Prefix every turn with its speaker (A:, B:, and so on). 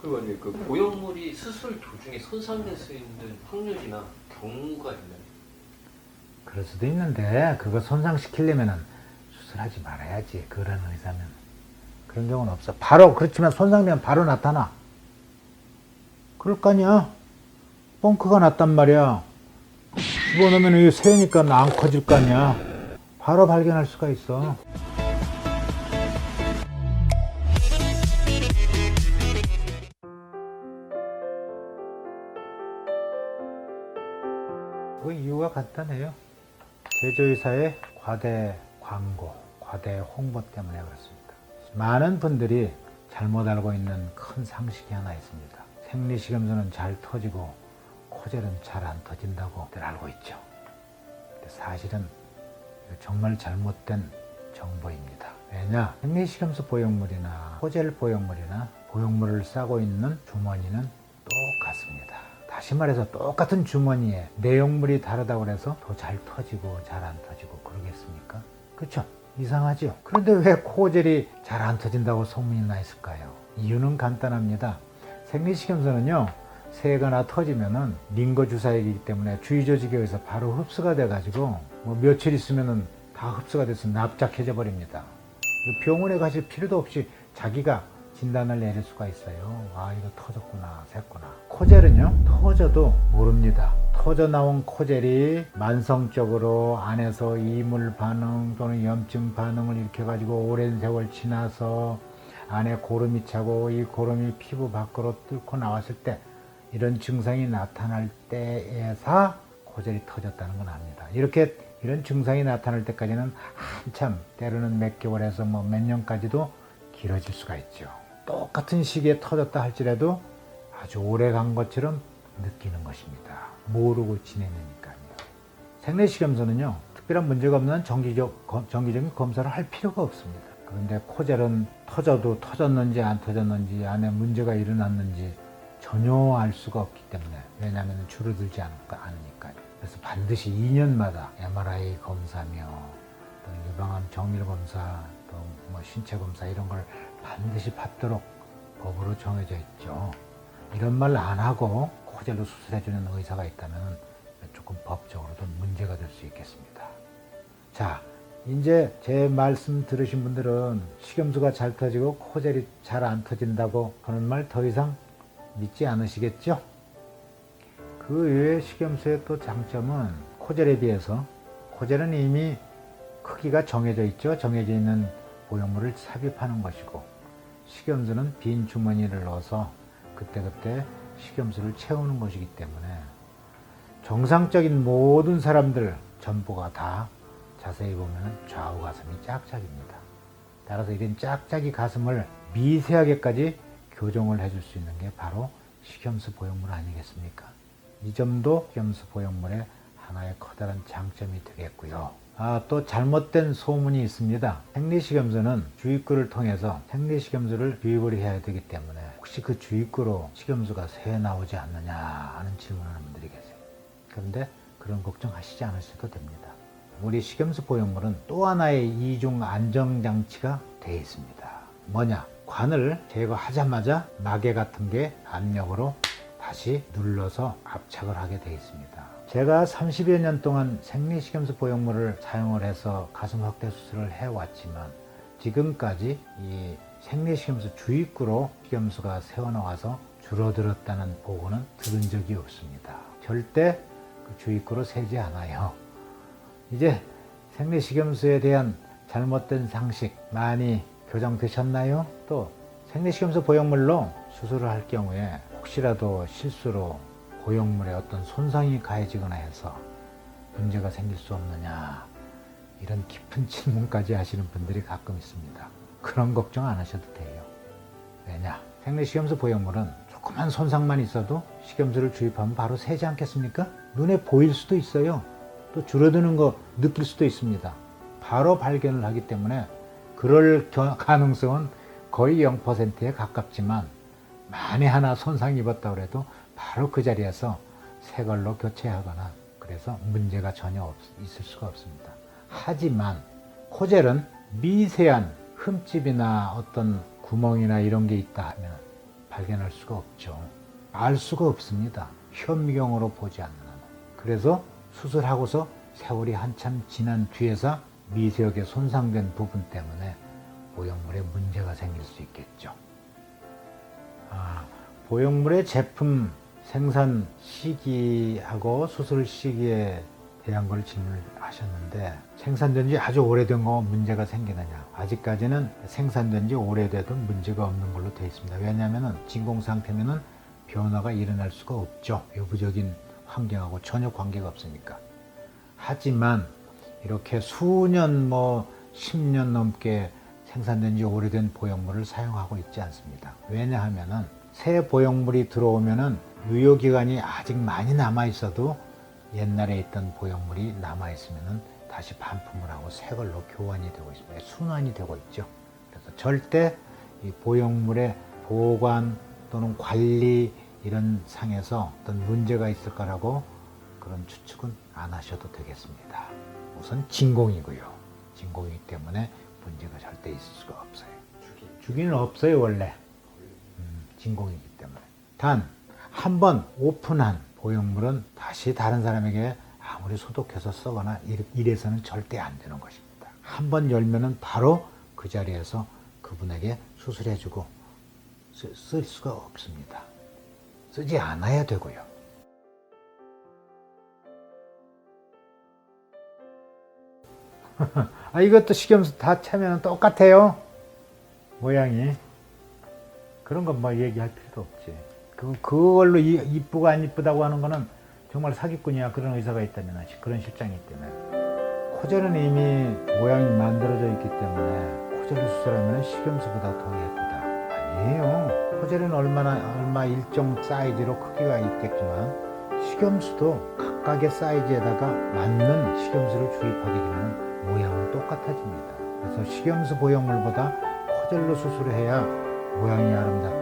A: 그리고 이제 그 보형물이 수술 도중에 손상될 수 있는 확률이나 경우가 있나요?
B: 그럴 수도 있는데 그거 손상시키려면은 수술하지 말아야지. 그런 의사면. 그런 경우는 없어. 바로 그렇지만 손상되면 바로 나타나. 그럴 거 아니야. 뻥크가 났단 말이야. 집어넣으면 이게 새니까 안 커질 거 아니야. 바로 발견할 수가 있어. 그 이유가 간단해요. 제조회사의 과대 광고, 과대 홍보 때문에 그렇습니다. 많은 분들이 잘못 알고 있는 큰 상식이 하나 있습니다. 생리식염수는 잘 터지고 코젤은 잘 안 터진다고들 알고 있죠. 근데 사실은 정말 잘못된 정보입니다. 왜냐? 생리식염수 보형물이나 코젤 보형물이나 보형물을 싸고 있는 주머니는 똑같습니다. 다시 말해서 똑같은 주머니에 내용물이 다르다고 해서 더 잘 터지고 잘 안 터지고 그러겠습니까? 그렇죠? 이상하죠? 그런데 왜 코젤이 잘 안 터진다고 소문이 나 있을까요? 이유는 간단합니다. 생리식염수는요, 새거나 터지면은 링거 주사이기 때문에 주위 조직에 의해서 바로 흡수가 돼가지고 뭐 며칠 있으면은 다 흡수가 돼서 납작해져 버립니다. 병원에 가실 필요도 없이 자기가 진단을 내릴 수가 있어요. 아, 이거 터졌구나, 샜구나. 코젤은요, 터져도 모릅니다. 터져 나온 코젤이 만성적으로 안에서 이물 반응 또는 염증 반응을 일으켜가지고 오랜 세월 지나서 안에 고름이 차고 이 고름이 피부 밖으로 뚫고 나왔을 때 이런 증상이 나타날 때에서 코젤이 터졌다는 건 압니다. 이런 증상이 나타날 때까지는 한참, 때로는 몇 개월에서 뭐 몇 년까지도 길어질 수가 있죠. 똑같은 시기에 터졌다 할지라도 아주 오래 간 것처럼 느끼는 것입니다. 모르고 지내니까요. 생리식염수는요, 특별한 문제가 없는 정기적인 검사를 할 필요가 없습니다. 그런데 코젤은 터져도 터졌는지 안 터졌는지 안에 문제가 일어났는지 전혀 알 수가 없기 때문에, 왜냐하면 줄어들지 않으니까요. 그래서 반드시 2년마다 MRI 검사며 또 유방암 정밀 검사 또 뭐 신체 검사 이런 걸 반드시 받도록 법으로 정해져 있죠. 이런 말 안 하고 코젤로 수술해주는 의사가 있다면 조금 법적으로도 문제가 될 수 있겠습니다. 자, 이제 제 말씀 들으신 분들은 식염수가 잘 터지고 코젤이 잘 안 터진다고 하는 말 더 이상 믿지 않으시겠죠? 그 외에 식염수의 또 장점은 코젤에 비해서, 코젤은 이미 크기가 정해져 있죠. 정해져 있는 보형물을 삽입하는 것이고, 식염수는 빈 주머니를 넣어서 그때그때 식염수를 채우는 것이기 때문에 정상적인 모든 사람들 전부가 다 자세히 보면 좌우 가슴이 짝짝입니다. 따라서 이런 짝짝이 가슴을 미세하게까지 교정을 해줄 수 있는 게 바로 식염수 보형물 아니겠습니까? 이 점도 식염수 보형물의 하나의 커다란 장점이 되겠고요. 또 잘못된 소문이 있습니다. 생리식염수는 주입구를 통해서 생리식염수를 주입을 해야 되기 때문에 혹시 그 주입구로 식염수가 새 나오지 않느냐 하는 질문을 하는 분들이 계세요. 그런데 그런 걱정하시지 않으셔도 됩니다. 우리 식염수 보형물은 또 하나의 이중 안정장치가 되어 있습니다. 뭐냐? 관을 제거하자마자 마개 같은 게 압력으로 다시 눌러서 압착을 하게 되어 있습니다. 제가 30여 년 동안 생리식염수 보형물을 사용을 해서 가슴 확대 수술을 해왔지만 지금까지 이 생리식염수 주입구로 식염수가 새어나와서 줄어들었다는 보고는 들은 적이 없습니다. 절대 그 주입구로 새지 않아요. 이제 생리식염수에 대한 잘못된 상식 많이 교정되셨나요? 또 생리식염수 보형물로 수술을 할 경우에 혹시라도 실수로 보형물에 어떤 손상이 가해지거나 해서 문제가 생길 수 없느냐, 이런 깊은 질문까지 하시는 분들이 가끔 있습니다. 그런 걱정 안 하셔도 돼요. 왜냐? 생리식염수 보형물은 조그만 손상만 있어도 식염수를 주입하면 바로 새지 않겠습니까? 눈에 보일 수도 있어요. 또 줄어드는 거 느낄 수도 있습니다. 바로 발견을 하기 때문에 그럴 가능성은 거의 0%에 가깝지만 만에 하나 손상이 입었다고 해도 바로 그 자리에서 새 걸로 교체하거나 그래서 문제가 전혀 있을 수가 없습니다. 하지만 코젤은 미세한 흠집이나 어떤 구멍이나 이런 게 있다 하면 발견할 수가 없죠. 알 수가 없습니다. 현미경으로 보지 않는 한. 그래서 수술하고서 세월이 한참 지난 뒤에서 미세하게 손상된 부분 때문에 보형물에 문제가 생길 수 있겠죠. 보형물의 제품 생산 시기하고 수술 시기에 대한 걸 질문하셨는데, 생산된 지 아주 오래된 거 문제가 생기느냐? 아직까지는 생산된 지 오래돼도 문제가 없는 걸로 되어 있습니다. 왜냐하면 진공 상태면은 변화가 일어날 수가 없죠. 외부적인 환경하고 전혀 관계가 없으니까. 하지만 이렇게 수년 10년 넘게 생산된 지 오래된 보형물을 사용하고 있지 않습니다. 왜냐하면은 새 보형물이 들어오면은 유효기간이 아직 많이 남아 있어도 옛날에 있던 보형물이 남아 있으면은 다시 반품을 하고 새 걸로 교환이 되고 있습니다. 순환이 되고 있죠. 그래서 절대 이 보형물의 보관 또는 관리 이런 상에서 어떤 문제가 있을 거라고 그런 추측은 안 하셔도 되겠습니다. 우선 진공이고요. 진공이기 때문에 문제가 절대 있을 수가 없어요. 주기는 없어요, 원래. 진공이기 때문에. 단, 한번 오픈한 보형물은 다시 다른 사람에게 아무리 소독해서 쓰거나 이래서는 절대 안 되는 것입니다. 한번 열면은 바로 그 자리에서 그분에게 수술해주고 쓸 수가 없습니다. 쓰지 않아야 되고요. 이것도 식염수 다 차면 똑같아요. 모양이. 그런 건 얘기할 필요도 없지. 그걸로 이쁘고 안 이쁘다고 하는 거는 정말 사기꾼이야. 그런 의사가 있다면, 그런 실장이 있다면. 코젤은 이미 모양이 만들어져 있기 때문에 코젤을 수술하면 식염수보다 더 예쁘다. 아니에요. 코젤은 얼마 일정 사이즈로 크기가 있겠지만 식염수도 각각의 사이즈에다가 맞는 식염수를 주입하게 되면 모양은 똑같아집니다. 그래서 식염수 보형물보다 코젤로 수술을 해야 모양이 아름답고